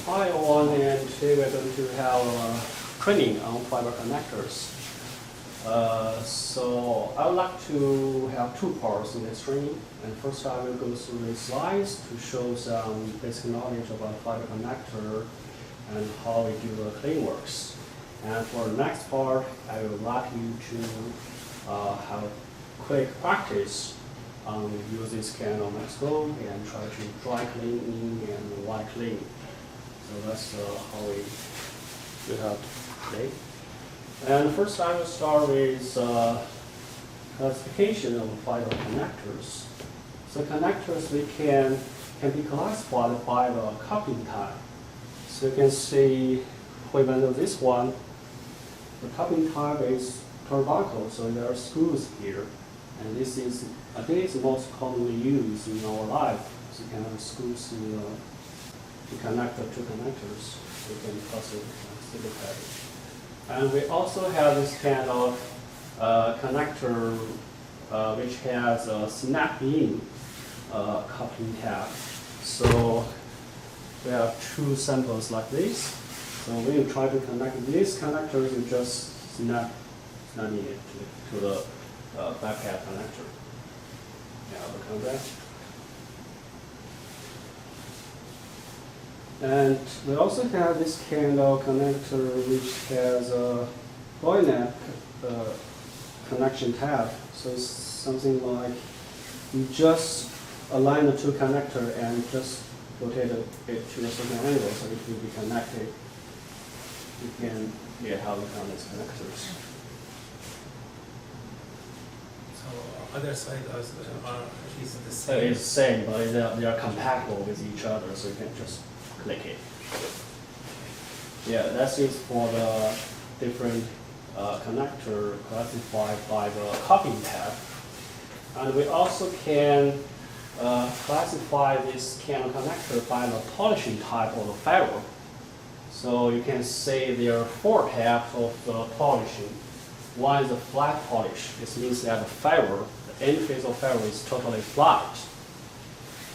Hi everyone, and today we're going to have training on fiber connectors. So I would like to have two parts in this training. And first I will go through the slides to show some basic knowledge about fiber connector and how we do the clean works. And for the next part, I would like you to have a quick practice on using this kind of microscope and try to dry cleaning and wet cleaning. So that's how we have today. And first I will start with classification of fiber connectors. So connectors can be classified by the coupling type. So you can see, for example, this one, the coupling type is turnbuckle, so there are screws here. And this is, I think it's most commonly used in our life. So you can have screws to connect the two connectors. You can classify the package. And we also have this kind of connector which has a snap-in coupling tab. So we have two samples like this. So when you try to connect these connectors, you just snap in it to the back pad connector. Yeah, look at that. And we also have this kind of connector which has a boy-neck connection tab. So it's something like you just align the two connectors and just rotate it to a certain angle so it will be connected. You can get how we count these connectors. So other side is the So same. it's the same, but they are compatible with each other, so you can just click it. Yeah, that's it for the different connector classified by the coupling tab. And we also can classify this kind of connector by the polishing type of the fiber. So you can say there are four types of the polishing. One is a flat polish. This means that the fiber, the end face of fiber is totally flat.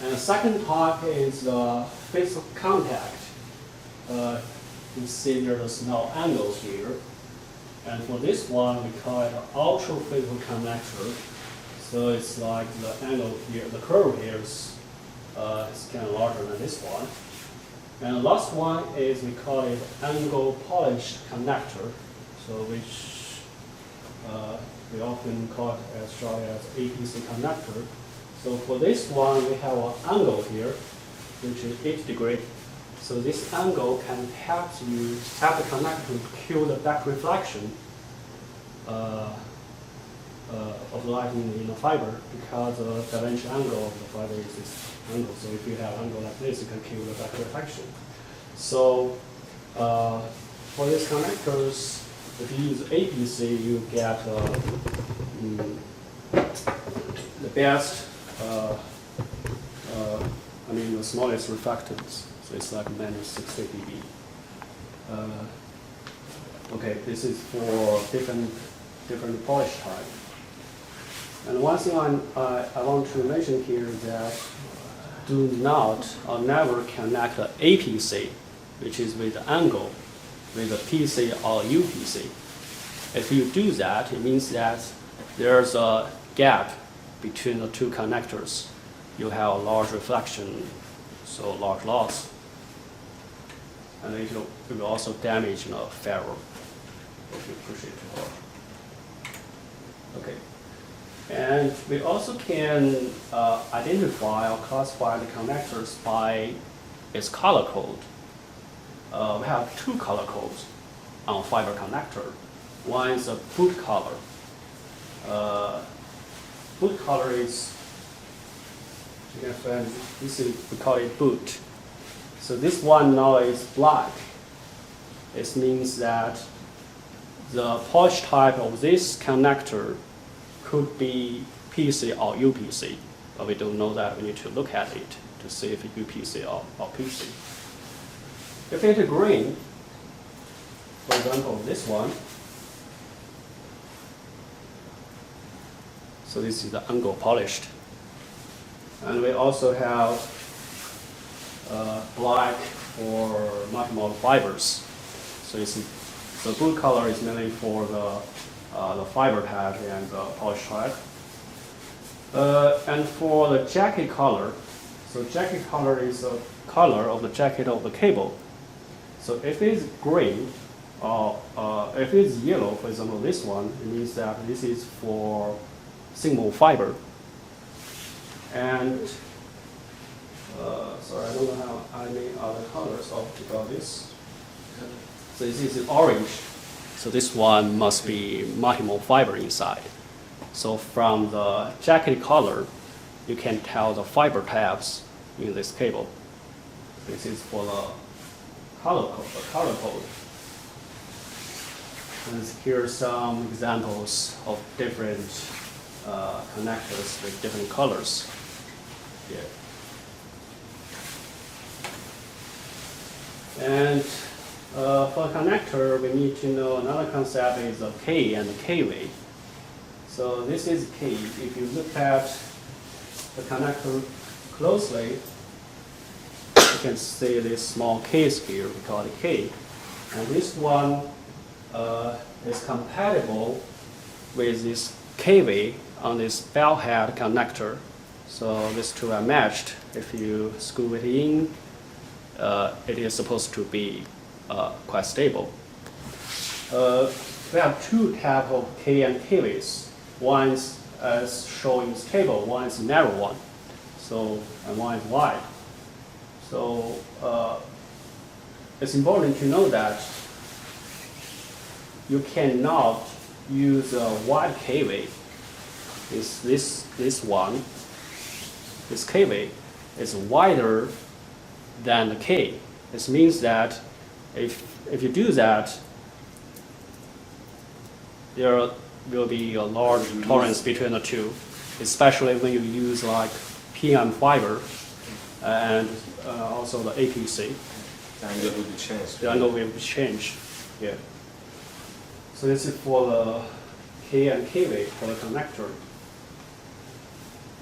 And the second type is face of contact. You see there's no angle here. And for this one, we call it an ultra-physical connector. So it's like the angle here, the curve here is kind of larger than this one. And the last one is we call it angle polished connector, so which we often call it as short as APC connector. So for this one, we have an angle here, which is 8 degrees. So this angle can help the connector kill the back reflection of light in the fiber, because the dimension angle of the fiber is this angle. So if you have an angle like this, you can kill the back reflection. So for these connectors, if you use APC, you get the best, the smallest reflectance. So it's like minus 60 dB. Okay, this is for different polish type. And one thing I want to mention here is that do not or never connect the APC, which is with the angle, with a PC or UPC. If you do that, it means that there's a gap between the two connectors. You have a large reflection, so large loss. And it will also damage the fiber if you push it too hard. Okay. And we also can identify or classify the connectors by its color code. We have two color codes on fiber connector. One is a boot color. Boot color is, you can find, we call it boot. So this one now is black. It means that the polish type of this connector could be PC or UPC, but we don't know that. We need to look at it to see if it's UPC or PC. If it's green, for example, this one, so this is the angle polished. And we also have black for multiple fibers. So the blue color is mainly for the fiber tag and the polish tag. And for the jacket color, so jacket color is the color of the jacket of the cable. So if it's green, or if it's yellow, for example, this one, it means that this is for single fiber. And sorry, I don't know how many other colors of this. So this is orange. So this one must be multiple fiber inside. So from the jacket color, you can tell the fiber tabs in this cable. This is for the color code. And here are some examples of different connectors with different colors. Here. And for a connector, we need to know another concept is a K and a KV. So this is K. If you look at the connector closely, you can see this small case here, we call it K. And this one is compatible with this KV on this bell head connector. So these two are matched. If you screw it in, it is supposed to be quite stable. We have two types of K and KVs. One is as shown in this table, one is a narrow one, so and one is wide. So it's important to know that you cannot use a wide KV. This one, this KV is wider than the K. This means that if you do that, there will be a large tolerance between the two, especially when you use like PM fiber and also the APC. The angle will be changed. The angle will be changed. Yeah. So this is for the K and KV for the connector.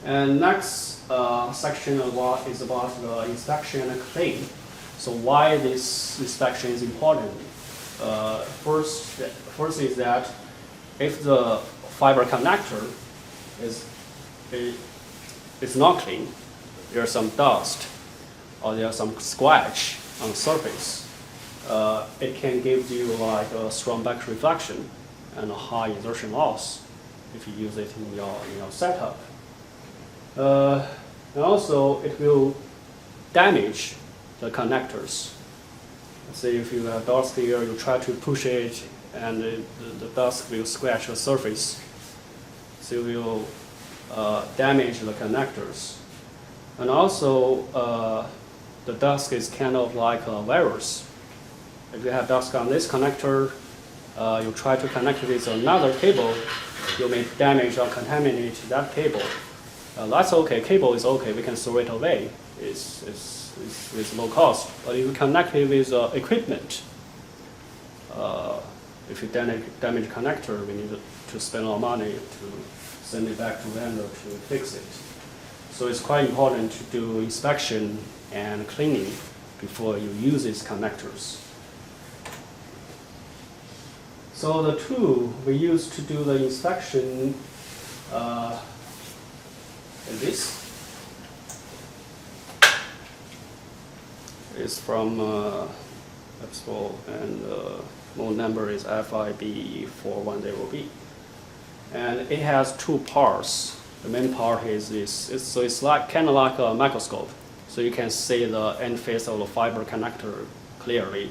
And next section is about the inspection and clean. So why this inspection is important? First is that if the fiber connector is not clean, there's some dust or there's some scratch on the surface, it can give you like a strong back reflection and a high insertion loss if you use it in your setup. And also it will damage the connectors. Say if you have dust here, you try to push it and the dust will scratch the surface. So it will damage the connectors. And also the dust is kind of like a virus. If you have dust on this connector, you try to connect it with another cable, you may damage or contaminate that cable. That's okay, cable is okay, we can throw it away. It's low cost. But if you connect it with equipment, if you damage connector, we need to spend a lot of money to send it back to vendor to fix it. So it's quite important to do inspection and cleaning before you use these connectors. So the tool we use to do the inspection is this. It's from Optical, and mode number is FIB410B. And it has two parts. The main part is this. It's like kind of like a microscope. So you can see the end face of the fiber connector clearly.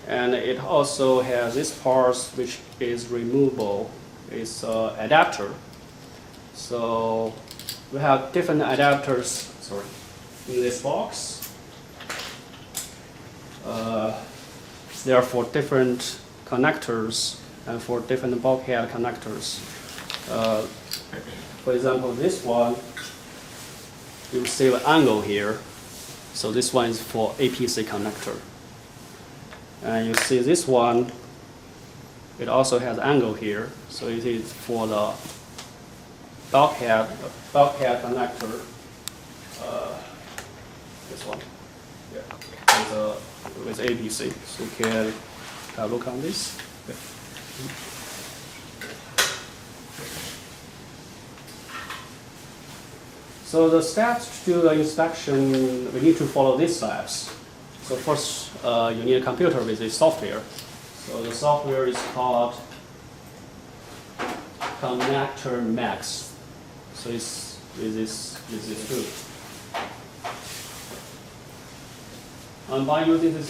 And it also has this part which is removable. It's an adapter. So we have different adapters in this box. They are for different connectors and for different bulkhead connectors. For example, this one, you see the angle here. So this one is for APC connector. And you see this one, it also has angle here. So it is for the bulkhead connector, this one. with ABC. So you can have a look on this. Yeah. So the steps to do the inspection, we need to follow these steps. So first, you need a computer with this software. So the software is called Connector Max. So it's with this tool. And by using this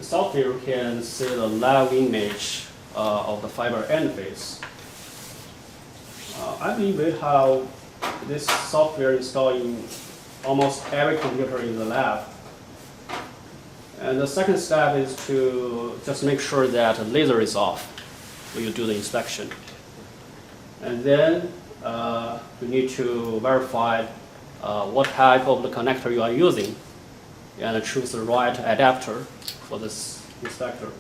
software, you can see the live image of the fiber interface. I believe we have this software installed in almost every computer in the lab. And the second step is to just make sure that the laser is off when you do the inspection. And then you need to verify what type of the connector you are using and choose the right adapter for this inspector.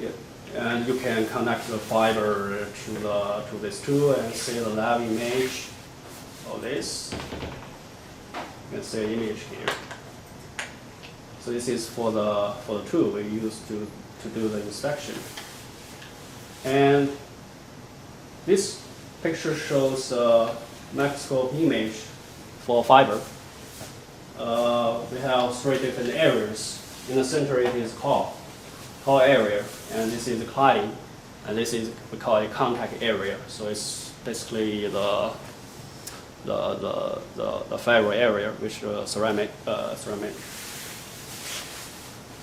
Yeah. And you can connect the fiber to this tool and see the live image of this. You can see the image here. So this is for the tool we use to do the inspection. And this picture shows a microscope image for fiber. We have 3 different areas. In the center it is core area, and this is the cladding, and this is we call it contact area. So it's basically the fiber area, which is ceramic.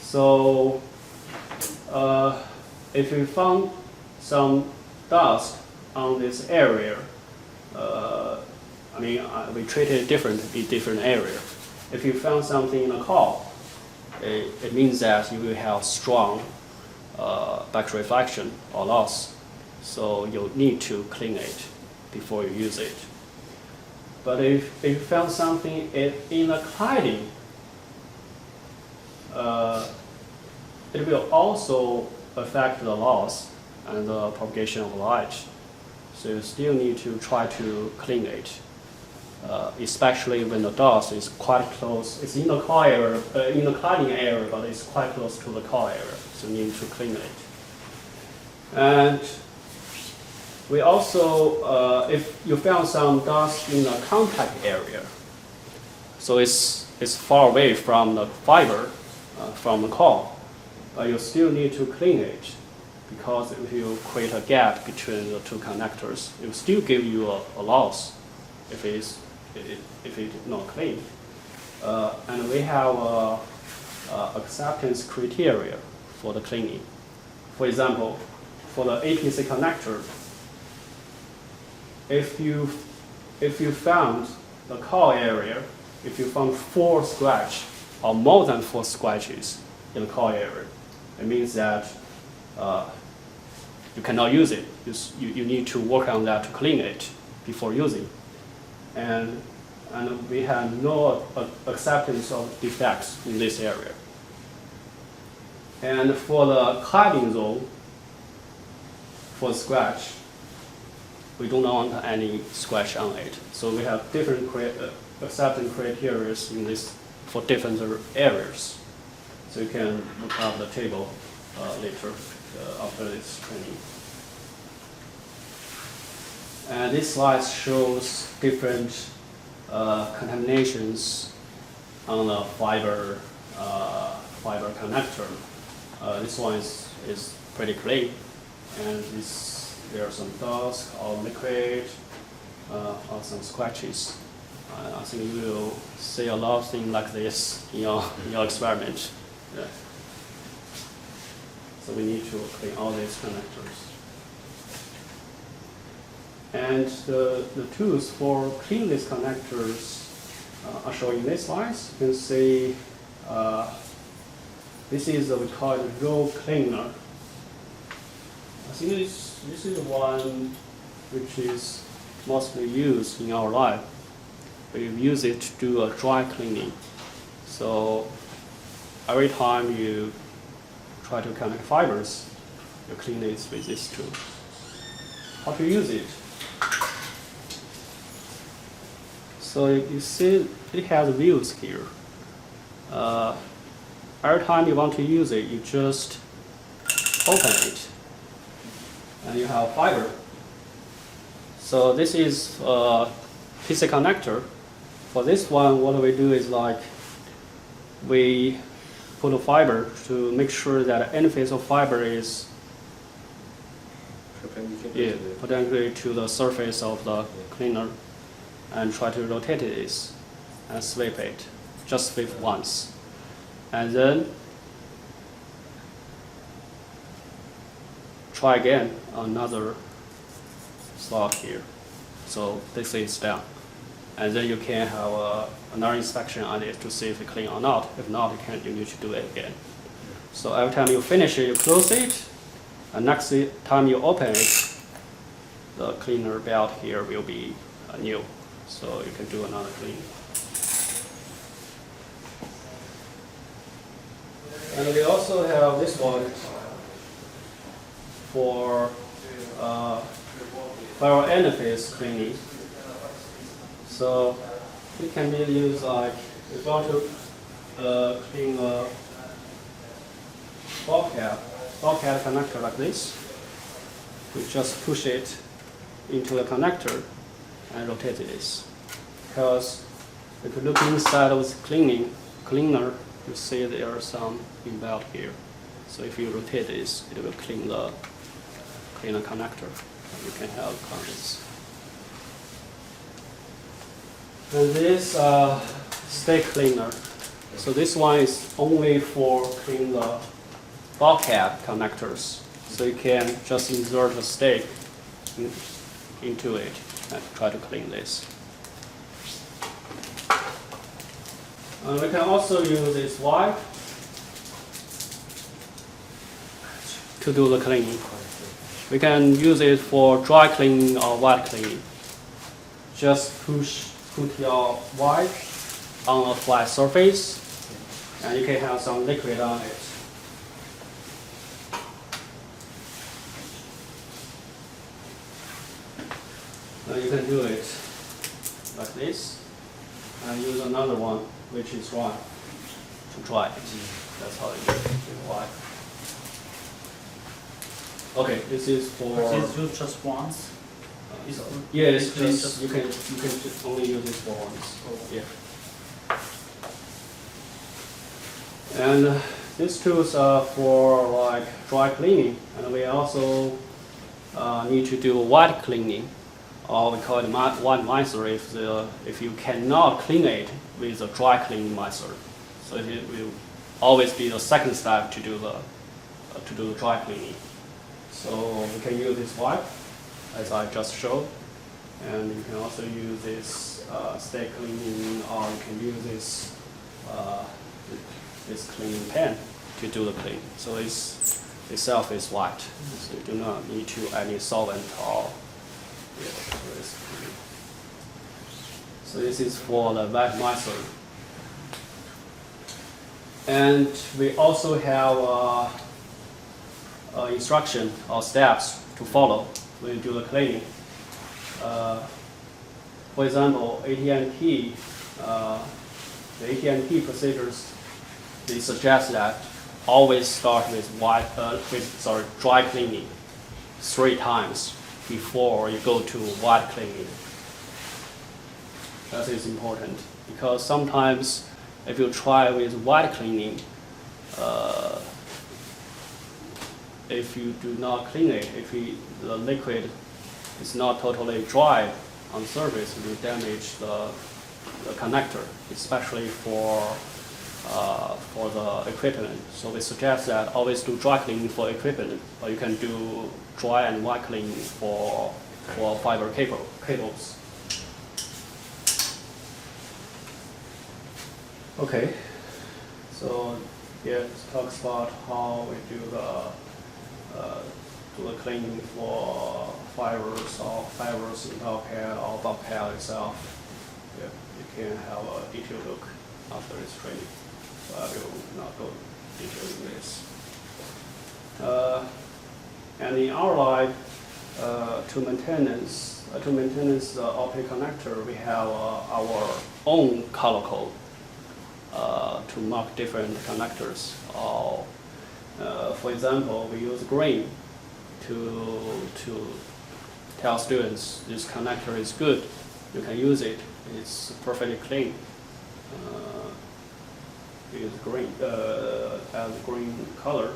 So if we found some dust on this area, we treat it different in different area. If you found something in the core, it means that you will have strong back reflection or loss. So you need to clean it before you use it. But if you found something in the cladding, it will also affect the loss and the propagation of light. So you still need to try to clean it, especially when the dust is quite close. It's in the core area, in the cladding area, but it's quite close to the core area. So you need to clean it. And we also, if you found some dust in the contact area, so it's far away from the fiber, from the core, but you still need to clean it, because if you create a gap between the 2 connectors, it will still give you a loss if it's not clean. And we have acceptance criteria for the cleaning. For example, for the APC connector, if you found the core area, if you found 4 scratches or more than 4 scratches in the core area, it means that you cannot use it. You need to work on that to clean it before using. And we have no acceptance of defects in this area. And for the cladding zone, for scratch, we do not want any scratch on it. So we have different acceptance criteria in this for different areas. So you can look up the table later after this training. And this slide shows different contaminations on the fiber connector. This one is pretty clean, and there are some dust or liquid or some scratches. I think you will see a lot of things like this in your experiment. Yeah. So we need to clean all these connectors. And the tools for cleaning these connectors are shown in this slide. You can see this is we call it row cleaner. I think this is one which is mostly used in our lab. We use it to do a dry cleaning. So every time you try to connect fibers, you clean it with this tool. How to use it? So you see it has views here. Every time you want to use it, you just open it, and you have fiber. So this is a PC connector. For this one, what we do is like we put a fiber to make sure that the interface of fiber is perpendicular to the surface of the cleaner, and try to rotate this and sweep it. Just sweep once, and then try again another slot here. So this is done. And then you can have another inspection on it to see if it's clean or not. If not, you need to do it again. So every time you finish it, you close it. And next time you open it, the cleaner belt here will be new. So you can do another cleaning. And we also have this one for our interface cleaning. So it can be used like if you want to clean a bulkhead connector like this. We just push it into the connector and rotate this. Because if you look inside of this cleaner, you see there are some inbuilt here. So if you rotate this, it will clean the connector. You can have currents. And this stake cleaner. So this one is only for cleaning the bulkhead connectors. So you can just insert a stake into it and try to clean this. We can also use this wipe to do the cleaning. We can use it for dry cleaning or wet cleaning. Just put your wipe on a flat surface, and you can have some liquid on it. Now you can do it like this, and use another one which is dry to dry it. That's how you do it with wipe. Okay, this is for. Is it just once? Yes, just you can only use it for once. Yeah. And these tools are for like dry cleaning, and we also need to do wet cleaning, or we call it wet micer if you cannot clean it with a dry cleaning micer. So it will always be the second step to do the dry cleaning. So we can use this wipe, as I just showed, and you can also use this stake cleaning, or you can use this this cleaning pen to do the cleaning. So it's itself is white, so you do not need to add any solvent or so this is for the wet micer. And we also have instruction or steps to follow when you do the cleaning. For example, AT&T, the AT&T procedures, they suggest that always start with dry cleaning 3 times before you go to wet cleaning. That is important because sometimes if you try with wet cleaning, if you do not clean it, if the liquid is not totally dry on the surface, it will damage the connector, especially for the equipment. So we suggest that always do dry cleaning for equipment, or you can do dry and wet cleaning for fiber cables. Okay, so yeah, let's talk about how we do the cleaning for fibers in bulkhead or bulkhead itself. Yeah, you can have a detailed look after this training. So I will not go detail in this. And in our lab, to maintain the optic connector, we have our own color code to mark different connectors. For example, we use green to tell students this connector is good. You can use it. It's perfectly clean. We use green as green color.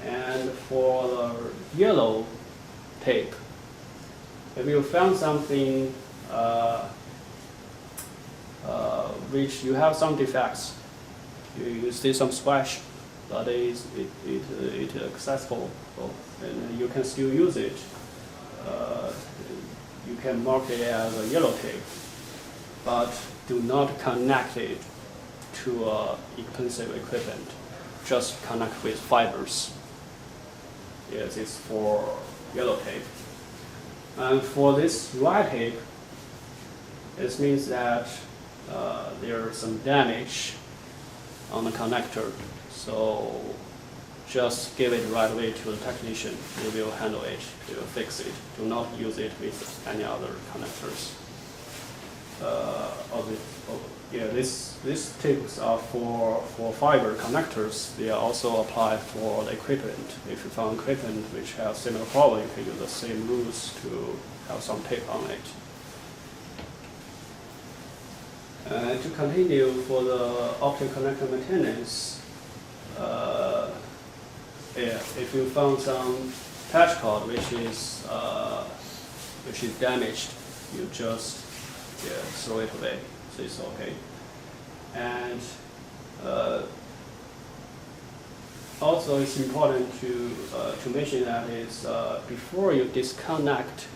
And for the yellow tape, if you found something which you have some defects, you see some splash, but it's accessible, and you can still use it. You can mark it as a yellow tape, but do not connect it to expensive equipment. Just connect with fibers. Yes, it's for yellow tape. And for this white tape, it means that there's some damage on the connector. So just give it right away to the technician. He will handle it. He will fix it. Do not use it with any other connectors. These tips are for fiber connectors. They are also applied for the equipment. If you found equipment which has similar problem, you can use the same rules to have some tape on it. To continue for the optical connector maintenance, if you found some patch cord which is damaged, you just throw it away. So it's okay. And also, it's important to mention that is before you disconnect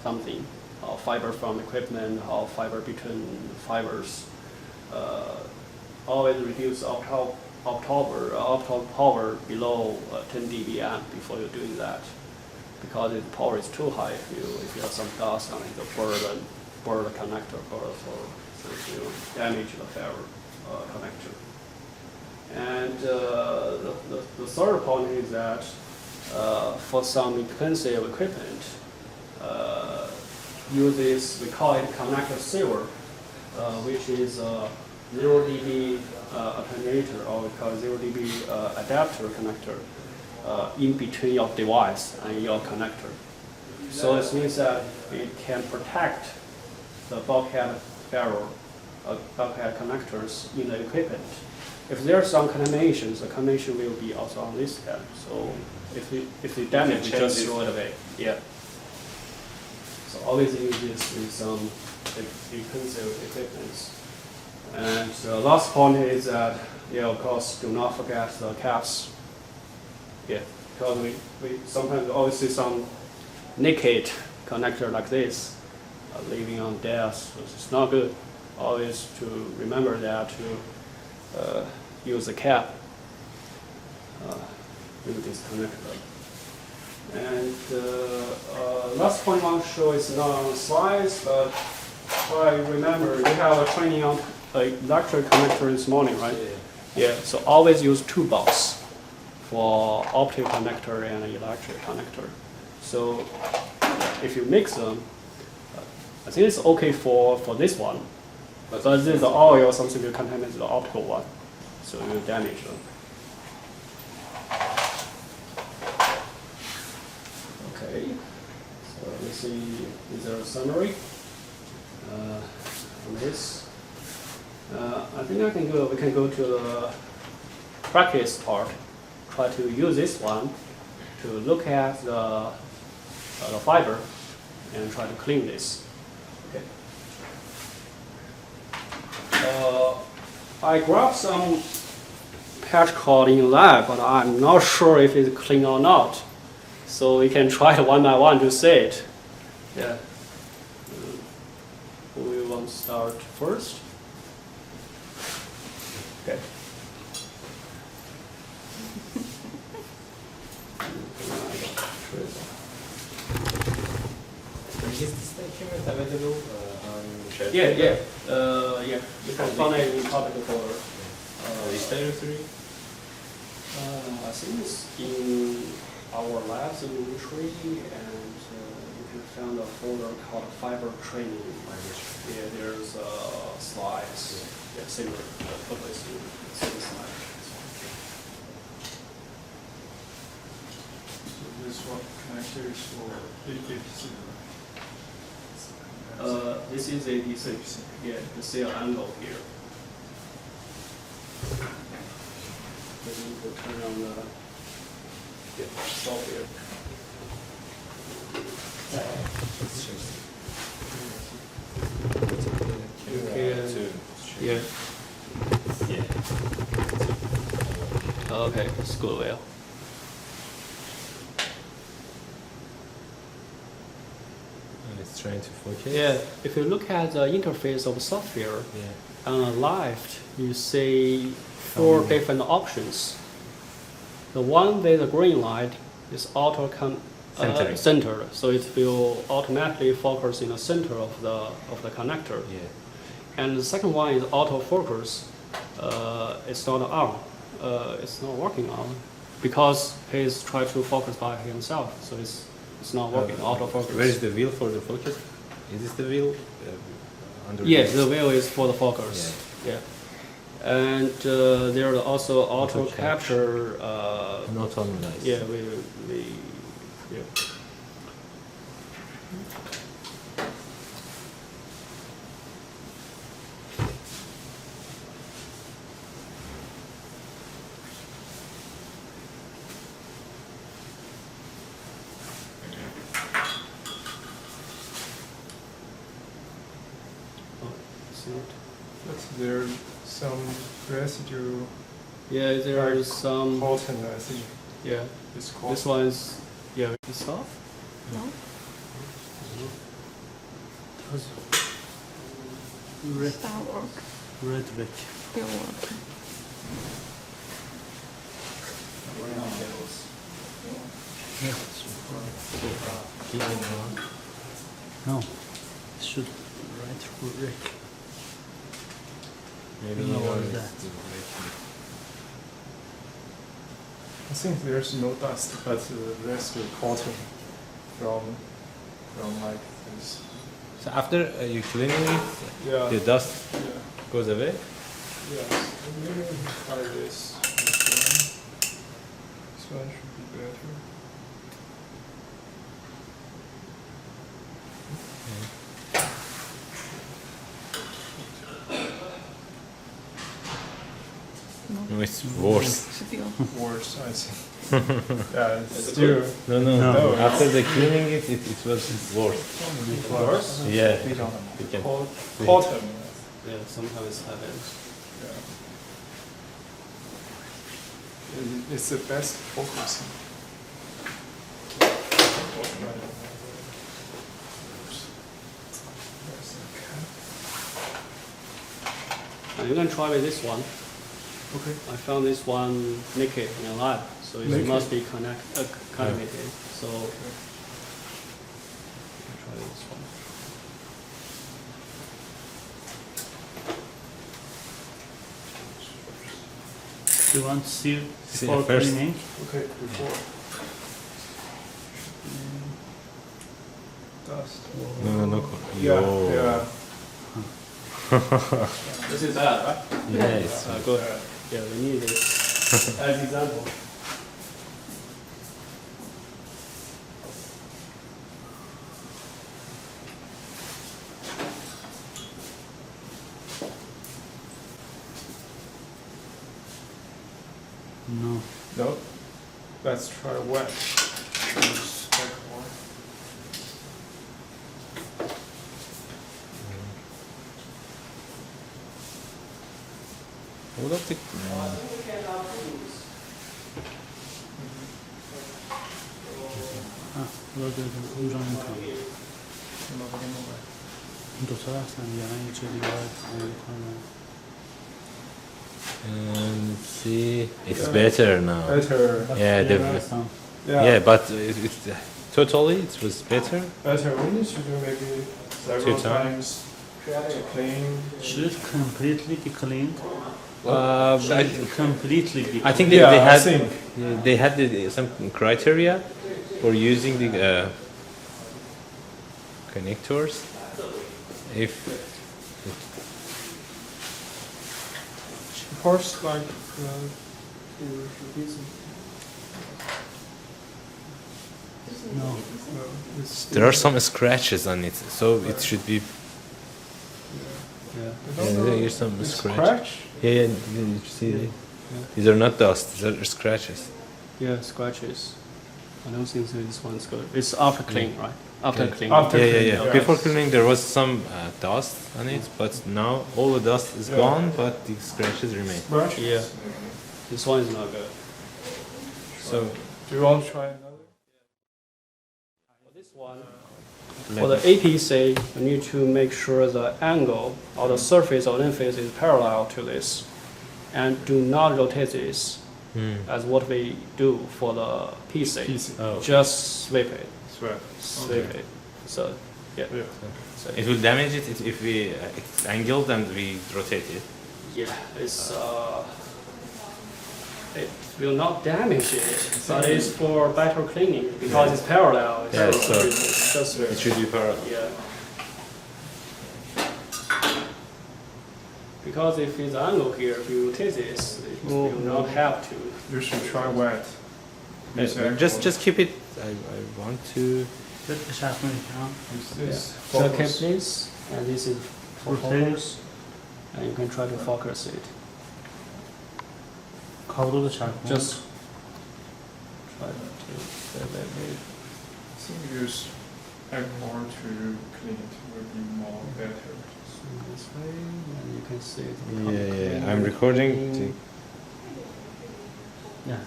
something, or fiber from equipment, or fiber between fibers, always reduce optical power below 10 dBm before you're doing that, because if the power is too high, if you have some dust on it, it'll burn the connector, so it will damage the fiber connector. And the third point is that for some expensive equipment, use this, we call it connector saver, which is a 0 dB attenuator, or we call it 0 dB adapter connector in between your device and your connector. So it means that it can protect the bulkhead connectors in the equipment. If there are some contaminations, the contamination will be also on this head. So if you damage, you just throw it away. Yeah. So always use this with some expensive equipment. And the last point is that, of course, do not forget the caps. Yeah, because we sometimes always see some naked connector like this leaving on desk. So it's not good. Always to remember that to use the cap with this connector. And last point I want to show is not on the slides, but I remember you have a training on electric connector this morning, right? Yeah. So always use two bulbs for optical connector and electric connector. So if you mix them, I think it's okay for this one, but this is the oil or something will contaminate the optical one, so it will damage them. Okay, so let's see, is there a summary on this? I think we can go to the practice part. Try to use this one to look at the fiber and try to clean this. Okay. I grabbed some patch cord in lab, but I'm not sure if it's clean or not. So we can try one by one to see it. Yeah. Who we want to start first? Okay. Is this document available on chat? Yeah. You can find it in public folder. Is there three? I think it's in our labs in tree, and you can find a folder called fiber training. Yeah, there's slides. Yeah, similar purpose in same slide. So this one connector is for APC. This is ADC. Yeah, the cell angle here. Then you can turn on the software. Yeah. Okay, it's good. Well. And it's trying to focus. Yeah, if you look at the interface of software, Yeah. on the left, you see four different options. The one with the green light is Centering. centered, so it will automatically focus in the center of the connector. Yeah. And the second one is autofocus. It's not on. It's not working on because he's trying to focus by himself, so it's not working. Autofocus. Where is the wheel for the focus? Is this the wheel? Under Yes, the wheel is for the focus. Yeah. And there are also auto capture. Not on nice. Yeah, yeah. Oh, see it? But there's some residue, Yeah, there is some. cotton, I think. Yeah, It's cotton. this one is. Yeah, it's off. No? Red, That work. red back. Still work. No, it should right through Rick. Maybe No, you know what is it's that? the braking. I think there's no dust, but residue cotton from like this. So after you cleaning it, Yeah. the dust Yeah. goes away. Yes. Maybe we try this. This one should be better. No, it's worse. Still. Worse, I think. Yeah, it's still. No, no, No. no. After the cleaning it was worse. Worse? Yeah. You can. Cotton. Yeah, sometimes it happens. Yeah. And it's the best focus. You can try with this one. Okay. I found this one naked in a lab, so it Naked? must be connected. So you can try with this one. You want to see See before first. cleaning? Okay, before. Dust. No, no, no. Yeah, Yo. yeah. This is bad, right? Yes. Good. Yeah, we need this as example. No. No. Let's try wet. Use like one. What of the? 그래도 공정한 거. 또 저학생 양이 저리가 하는. And see, it's better now. Better. Yeah, some. yeah, but it's totally it was better. Better. We need to do maybe several Two times times. to clean. Should completely be cleaned. Completely different. I think Yeah, they I had think. they had some criteria for using the connectors. If Parts like No. it's, there are some scratches on it, so it should be. Yeah. Here's some it's scratch. scratch. Yeah, you see, these are not dust; these are scratches. Yeah, scratches. I don't think so this one's good. It's after clean, right? After Yeah. clean. After Yeah, cleaning, yeah. yeah. Before cleaning, there was some dust on it, but now all the dust is Yeah. gone, but the scratches remain. Scratch. Yeah. This one is not good. So Do you want to try another? For this one, for the APC, you need to make sure the angle of the surface of the interface is parallel to this, and do not rotate this as what we do for the PC. PC. Oh. Just sweep it, Sweat. sweep it. So, yeah. Yeah. So, it will damage it if we it's angled and we rotate it. yeah, it will not damage it, but it's for better cleaning because it's parallel. Yeah, so it's just It should be parallel. yeah. Because if it's angle here, if you rotate this, it will not have to. You should try wet. Just keep it. I want to. بچرخونی کنم. Use this. So keep Focus. this, and this is for Rotate. focus, and you can try to focus it. کابل رو بچرخونم. Just try to. Use alcohol to clean it will be more better. This way, and you can see it. I'm recording. Yeah.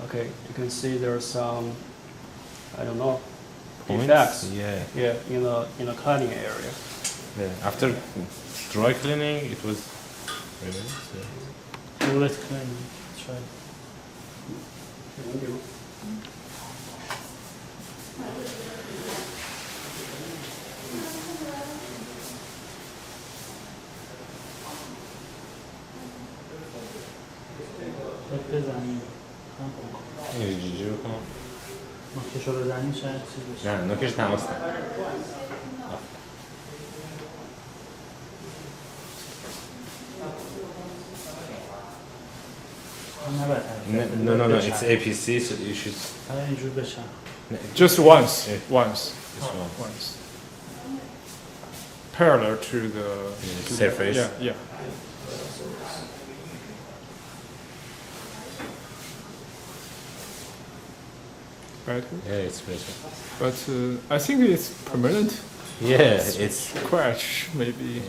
Okay, you can see there's some, I don't know, Points. effects. Yeah. Yeah, in the cleaning area. Yeah. After dry cleaning, it was. Bullet clean. Try. بزنیم. اینجوری بکنم. نوکش رو بزنیم شاید چیز بشه. نه نوکش تماس نه. No, it's APC, so you should. اینجور بشم. Just once. Yeah. Once. This one. Once. Parallel to the to the- surface. Yeah, yeah. Better. Yeah, it's better. But I think it's permanent. Yeah, it's. Scratch maybe. Yeah.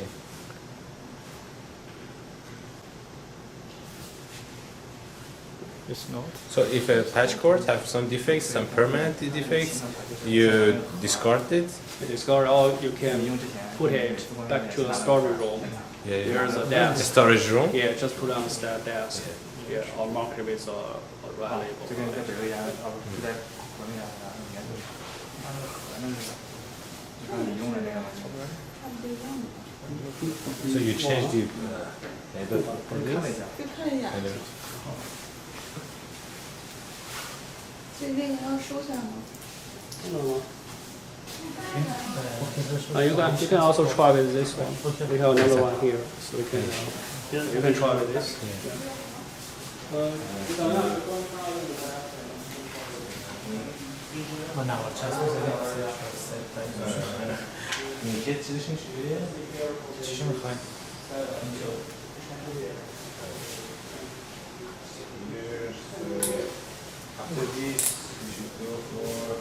It's not. So if a patch cord have some defects, some permanent defects, you discard it. It is got all, you can put it back to the storage room. Yeah, There's a The desk. storage room. Yeah, just put it on the desk. Yeah, or mark it with a red label. So you change the label for this. 就看一眼， And then- 所以那个要收下吗？ You can also try with this one. We have another one here, so you can try with this. چیشو میخوایم؟ After this, you should go for.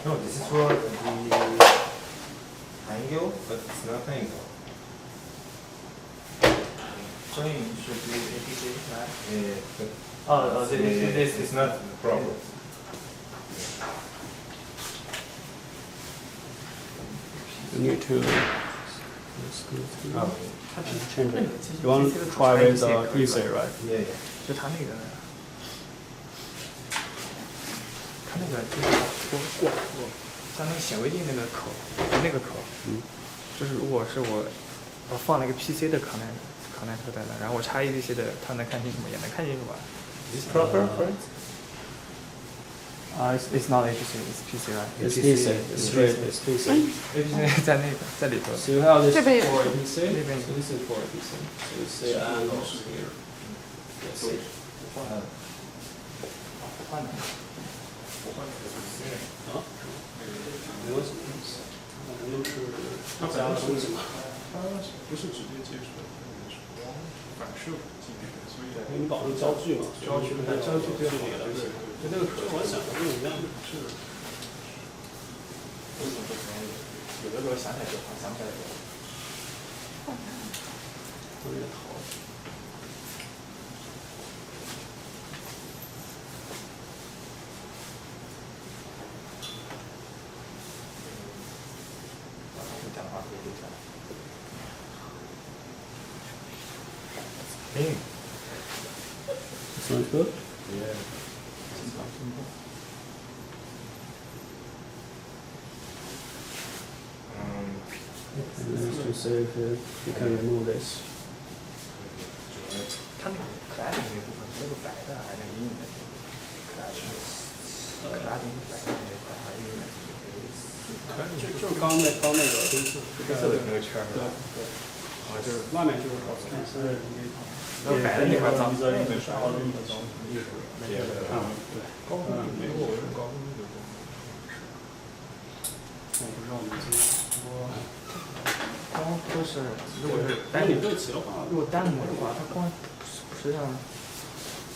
No, this is for the angle, but it's not angle. should be APC, right? Yeah, but Oh, this is not proper. You need to Oh, change it. You want to try with easy, right? yeah, yeah. 就它那个那个就是我相当于显微镜那个口，就是如果是我放了一个 PC 的 connector 在那，然后我插 ADC 的，它能看清楚吗？也能看清楚吧 Is this proper for it?？It's not ADC, it's PC, right? It's PC. It's straight. It's PC. ADC 在那个在里头。 So you have this这边 for PC. 那边 So this is for PC. So you see angles here. Let's see. 换的。啊？没有什么意思。可能就是加了东西嘛。它不是直接接触的，是光反射进去的，所以你保证焦距嘛？焦距它焦距最好的。对，就那个可我想的不一样。是。为什么不可以？有的时候想起来就好，想不起来就好。特别好。讲话可以留下来。 Hey. Sounds good. Yeah. And then to see if you can remove this. 它那个可爱的那部分，那个白的还是阴影的？可爱的，可爱的白的那块还是阴影的？就是刚那个黑色的那个圈儿。对对。啊，就是外面就是好看，现在那个白的那块脏。没啥好的脏。对。高中没有，我是高中就过。我不知道你这我光都是，如果是单你对齐的话，如果单模的话，它光实际上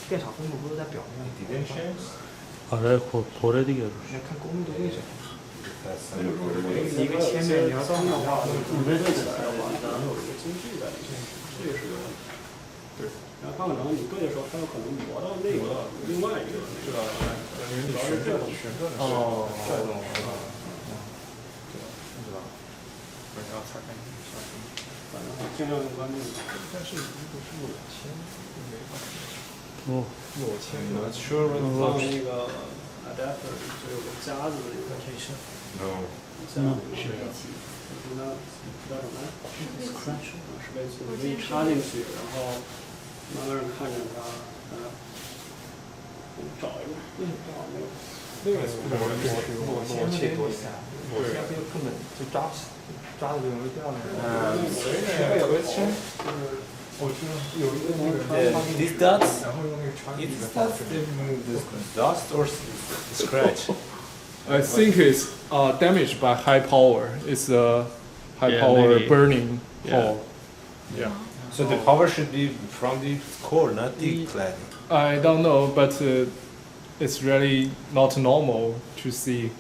电场分布不是在表面。 Didn't change? 알아요, 보래 되게. 你要看公密度位置。 That's 一个切面你要脏的话，你没对起来的话，可能有一个间距在里面，这个是个问题。对。然后它可能你对的时候，它有可能磨到那个另外一个那个。因为你旋转的哦，转动知道。不是要擦干净，小心。反正尽量用干净。但是如果是裸签，就没法。어, 裸签 not sure 放那个 adapter 就有个夹子的一个。 No. 夹子是的。那叫什么？Scratch 是类似于你插进去，然后慢慢看着它，找一个，正好没有。那个裸签多下，裸签不就根本就抓的就容易掉了。有个签就是我知道有一个那个 These dots? 然后用那个插进去 Is 的 this 方式。 dust or scratch? I think it's damaged by high power. It's a high Yeah, power maybe. burning Yeah. hole. Yeah. So the power should be from the core, not the cladding. I don't know, but it's really not normal to see.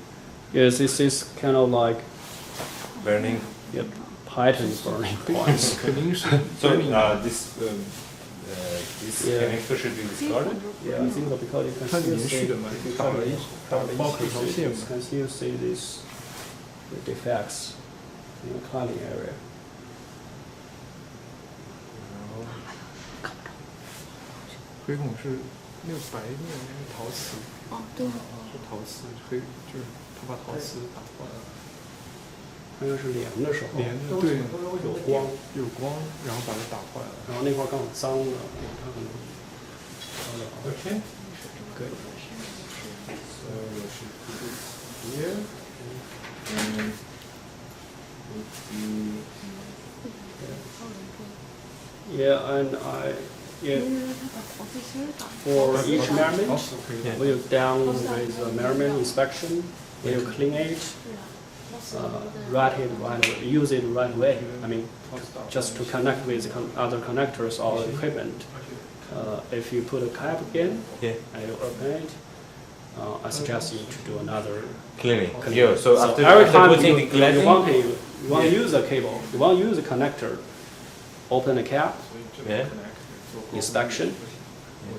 Yes, this is kind of like Burning. pattern burning points. 肯定是 So burning. this Yeah. connector should be discarded. Yeah, I think so because you can 它 still 连 see, 续的嘛，打了一包口条线嘛。 you can still see this the defects in the cladding area. 黑孔是那个白面那个陶瓷，哦，对，是陶瓷黑，就是他把陶瓷打坏了，好像是连的时候，连的对有光，有光，然后把它打坏了。然后那块儿刚好脏的，它可能 Okay. good. So we should put it here. And put Yeah, and yeah, for each measurement, 可以 we'll down with the measurement inspection, we'll clean it, write it right away, use it right away. I mean, just to connect with other connectors or equipment. If you put a cap again, Yeah. and you open it, I suggest you to do another Cleaning. cleaning. Yeah. So after every time putting the you cladding. want to use a cable, you want to use a connector, open the cap, Yeah. inspection,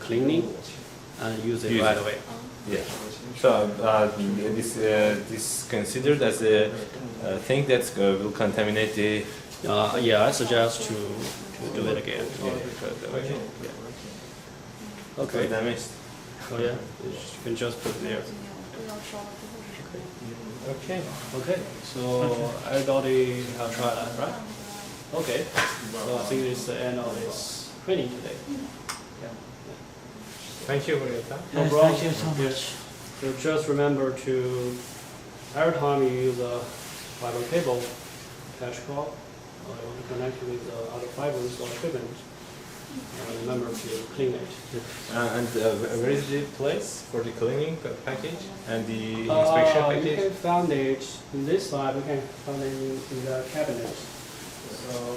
cleaning, and use it Use right it. away. Yeah. So this considered as a thing that will contaminate the. Yeah, I suggest to do it again. Okay. Okay. Damaged. Oh yeah, you can just put it there. 烧了之后是可以。 Okay. Okay, so everybody have tried that, right? Okay, so I think this is the end of this training today. Thank you for your time. No Yes, problem. thank you so much. So just remember to, every time you use a fiber cable, catch call, or you want to connect with other fibers or equipment, remember to clean it. And where is the place for the cleaning package and the inspection You package? can find it in this slide, you can find it in the cabinet. So